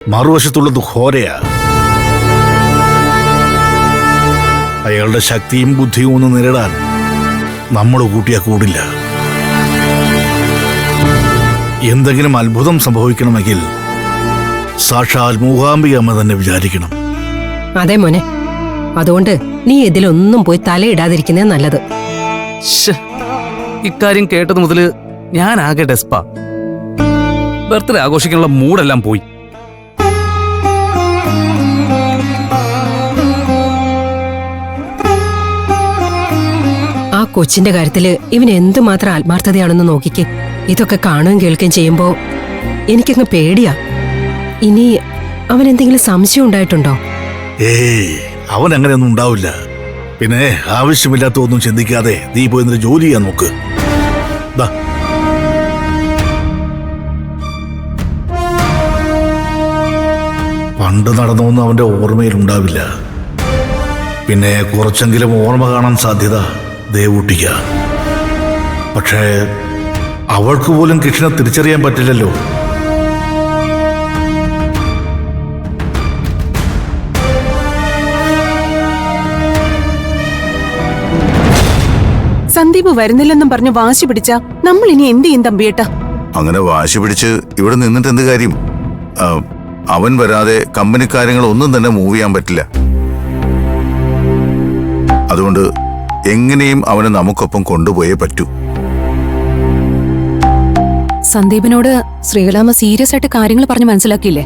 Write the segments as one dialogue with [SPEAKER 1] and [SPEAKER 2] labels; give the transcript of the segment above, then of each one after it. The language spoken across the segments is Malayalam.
[SPEAKER 1] മറുവശത്തുള്ളത് ഘോരയാ. അയാളുടെ ശക്തിയും ബുദ്ധിയും ഒന്ന് നേരിടാൻ നമ്മൾ കൂട്ടിയാ കൂടില്ല. എന്തെങ്കിലും അത്ഭുതം സംഭവിക്കണമെങ്കിൽ സാക്ഷാൽ മൂകാംബിക അമ്മ തന്നെ വിചാരിക്കണം.
[SPEAKER 2] അതെ മോനെ, അതുകൊണ്ട് നീ ഇതിലൊന്നും പോയി തലയിടാതിരിക്കുന്നേ നല്ലത്.
[SPEAKER 3] ഇക്കാര്യം കേട്ടത് മുതല് ഞാൻ ആകെ ഡെസ്പാ. ബർത്ത്ഡേ ആഘോഷിക്കാനുള്ള മൂടെല്ലാം പോയി.
[SPEAKER 2] ആ കൊച്ചിന്റെ കാര്യത്തില് ഇവന് എന്തുമാത്രം ആത്മാർത്ഥതയാണെന്ന് നോക്കിക്കേ. ഇതൊക്കെ കാണുകയും കേൾക്കുകയും ചെയ്യുമ്പോ എനിക്കങ്ങ് പേടിയാ. ഇനി അവൻ എന്തെങ്കിലും സംശയം ഉണ്ടായിട്ടുണ്ടോ?
[SPEAKER 1] ഏയ്, അവൻ അങ്ങനെയൊന്നും ഉണ്ടാവില്ല. പിന്നെ ആവശ്യമില്ലാത്ത ഒന്നും ചിന്തിക്കാതെ നീ പോയി നിന്റെ ജോലി ചെയ്യാൻ നോക്ക്. പണ്ട് നടന്നൊന്നും അവന്റെ ഓർമ്മയിലുണ്ടാവില്ല. പിന്നെ കുറച്ചെങ്കിലും ഓർമ്മ കാണാൻ സാധ്യത ദേവൂട്ടിക്ക. പക്ഷേ അവൾക്ക് പോലും കൃഷ്ണനെ തിരിച്ചറിയാൻ പറ്റില്ലല്ലോ.
[SPEAKER 4] സന്ദീപ് വരുന്നില്ലെന്നും പറഞ്ഞ് വാശി പിടിച്ച നമ്മൾ ഇനി എന്ത് ചെയ്യും തമ്പിയേട്ടാ?
[SPEAKER 5] അങ്ങനെ വാശി പിടിച്ച് ഇവിടെ നിന്നിട്ട് എന്ത് കാര്യം? അവൻ വരാതെ കമ്പനി കാര്യങ്ങൾ ഒന്നും തന്നെ മൂവ് ചെയ്യാൻ പറ്റില്ല. അതുകൊണ്ട് എങ്ങനെയും അവനെ നമുക്കൊപ്പം കൊണ്ടുപോയേ പറ്റൂ.
[SPEAKER 6] സന്ദീപിനോട് ശ്രീകലാമ്മ സീരിയസ് ആയിട്ട് കാര്യങ്ങൾ പറഞ്ഞ് മനസ്സിലാക്കിയില്ലേ?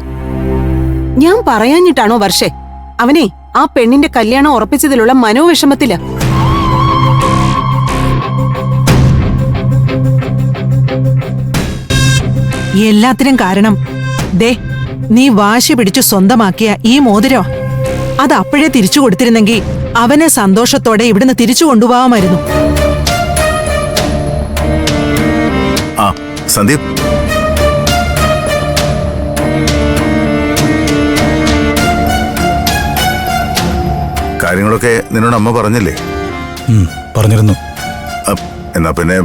[SPEAKER 4] ഞാൻ പറയാഞ്ഞിട്ടാണോ വർഷേ? അവനെ ആ പെണ്ണിന്റെ കല്യാണം ഉറപ്പിച്ചതിലുള്ള മനോവിഷമത്തില്.
[SPEAKER 7] എല്ലാത്തിനും കാരണം ദേ നീ വാശി പിടിച്ചു സ്വന്തമാക്കിയ ഈ മോതിരോ. അത് അപ്പോഴേ തിരിച്ചു കൊടുത്തിരുന്നെങ്കിൽ അവനെ സന്തോഷത്തോടെ ഇവിടുന്ന് തിരിച്ചു കൊണ്ടുപോകാമായിരുന്നു.
[SPEAKER 5] ആ സന്ദീപ്, കാര്യങ്ങളൊക്കെ നിന്നോട് അമ്മ പറഞ്ഞില്ലേ?
[SPEAKER 1] പറഞ്ഞിരുന്നു.
[SPEAKER 5] എന്നാ പിന്നെ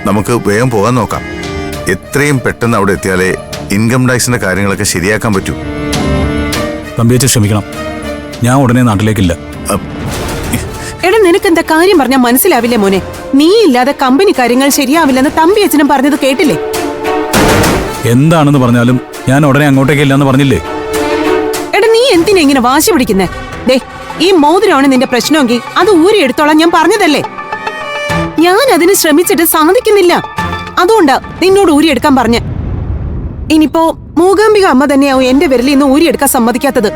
[SPEAKER 5] നമുക്ക് വേഗം പോകാൻ നോക്കാം. എത്രയും പെട്ടെന്ന് അവിടെ എത്തിയാലേ ഇൻകം ടാക്സിന്റെ കാര്യങ്ങളൊക്കെ ശരിയാക്കാൻ പറ്റൂ.
[SPEAKER 8] തമ്പിയച്ച ക്ഷമിക്കണം, ഞാൻ ഉടനെ നാട്ടിലേക്കില്ല.
[SPEAKER 4] എടാ, നിനക്കെന്താ കാര്യം പറഞ്ഞാൽ മനസ്സിലാവില്ലേ മോനെ? നീ ഇല്ലാതെ കമ്പനി കാര്യങ്ങൾ ശരിയാവില്ലെന്ന് തമ്പി അച്ഛനും പറഞ്ഞത് കേട്ടില്ലേ?
[SPEAKER 8] എന്താണെന്ന് പറഞ്ഞാലും ഞാൻ ഉടനെ അങ്ങോട്ടേക്കില്ലെന്ന് പറഞ്ഞില്ലേ?
[SPEAKER 4] എടാ, നീ എന്തിനാ ഇങ്ങനെ വാശി പിടിക്കുന്നേ? ദേ, ഈ മോതിരമാണ് നിന്റെ പ്രശ്നമെങ്കിൽ അത് ഊരിയെടുത്തോളാം ഞാൻ പറഞ്ഞതല്ലേ. ഞാൻ അതിന് ശ്രമിച്ചിട്ട് സാധിക്കുന്നില്ല. അതുകൊണ്ടാ നിന്നോട് ഊരിയെടുക്കാൻ പറഞ്ഞ. ഇനിയിപ്പോ മൂകാംബിക അമ്മ തന്നെയാവും എന്റെ വിരലിൽ നിന്ന് ഊരിയെടുക്കാൻ സമ്മതിക്കാത്തത്.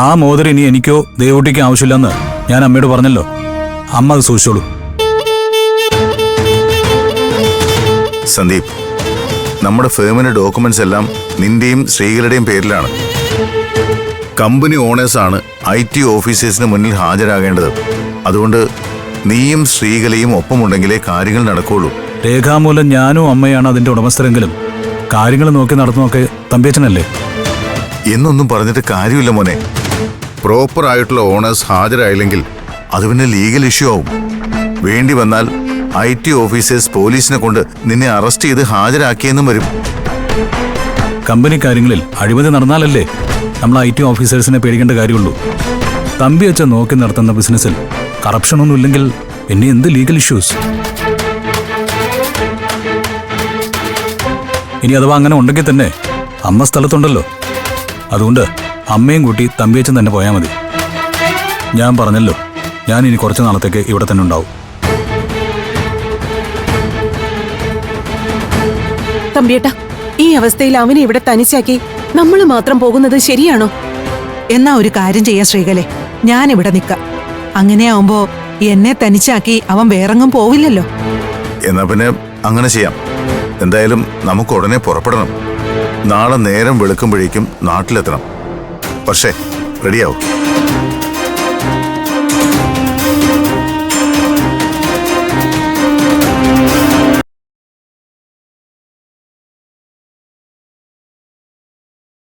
[SPEAKER 8] ആ മോതിരം ഇനി എനിക്കോ ദേവൂട്ടിക്കോ ആവശ്യമില്ലെന്ന് ഞാൻ അമ്മയോട് പറഞ്ഞല്ലോ. അമ്മ അത് സൂക്ഷിച്ചോളൂ.
[SPEAKER 5] സന്ദീപ്, നമ്മുടെ ഫേമിന്റെ ഡോക്യുമെന്റ്സ് എല്ലാം നിന്റെയും ശ്രീകളുടെയും പേരിലാണ്. കമ്പനി ഓണേഴ്സാണ് IT ഓഫീസേഴ്സിന് മുന്നിൽ ഹാജരാകേണ്ടത്. അതുകൊണ്ട് നീയും ശ്രീകലയും ഒപ്പമുണ്ടെങ്കിലേ കാര്യങ്ങൾ നടക്കുള്ളൂ.
[SPEAKER 8] രേഖാമൂലം ഞാനും അമ്മയാണ് അതിന്റെ ഉടമസ്ഥരെങ്കിലും കാര്യങ്ങൾ നോക്കി നടത്തുന്നൊക്കെ തമ്പിയച്ചനല്ലേ?
[SPEAKER 5] എന്നൊന്നും പറഞ്ഞിട്ട് കാര്യമില്ല മോനെ. പ്രോപ്പർ ആയിട്ടുള്ള ഓണേഴ്സ് ഹാജരായില്ലെങ്കിൽ അത് പിന്നെ ലീഗൽ ഇഷ്യൂ ആവും. വേണ്ടി വന്നാൽ IT ഓഫീസേഴ്സ് പോലീസിനെ കൊണ്ട് നിന്നെ അറസ്റ്റ് ചെയ്ത് ഹാജരാക്കിയെന്നും വരും.
[SPEAKER 8] കമ്പനി കാര്യങ്ങളിൽ അഴിമതി നടന്നാലല്ലേ നമ്മൾ IT ഓഫീസേഴ്സിനെ പേടിക്കേണ്ട കാര്യമുള്ളൂ. തമ്പിയച്ച നോക്കി നടത്തുന്ന ബിസിനസ്സിൽ കറപ്ഷനൊന്നും ഇല്ലെങ്കിൽ പിന്നെ എന്ത് ലീഗൽ ഇഷ്യൂസ്? ഇനി അഥവാ അങ്ങനെ ഉണ്ടെങ്കിൽ തന്നെ അമ്മ സ്ഥലത്തുണ്ടല്ലോ. അതുകൊണ്ട് അമ്മയും കൂട്ടി തമ്പിയച്ചൻ തന്നെ പോയാൽ മതി. ഞാൻ പറഞ്ഞല്ലോ, ഞാൻ ഇനി കുറച്ച് നാളത്തേക്ക് ഇവിടെ തന്നെ ഉണ്ടാവും.
[SPEAKER 4] തമ്പിയേട്ടാ, ഈ അവസ്ഥയിൽ അവനെ ഇവിടെ തനിച്ചാക്കി നമ്മൾ മാത്രം പോകുന്നത് ശരിയാണോ?
[SPEAKER 7] എന്നാ ഒരു കാര്യം ചെയ്യാം ശ്രീകലെ, ഞാനിവിടെ നിൽക്കാം. അങ്ങനെയാവുമ്പോ എന്നെ തനിച്ചാക്കി അവൻ വേറെങ്ങും പോവില്ലല്ലോ.
[SPEAKER 5] എന്നാ പിന്നെ അങ്ങനെ ചെയ്യാം. എന്തായാലും നമുക്ക് ഉടനെ പുറപ്പെടണം. നാളെ നേരം വെളുക്കുമ്പോഴേക്കും നാട്ടിലെത്തണം. പക്ഷേ റെഡിയാവും.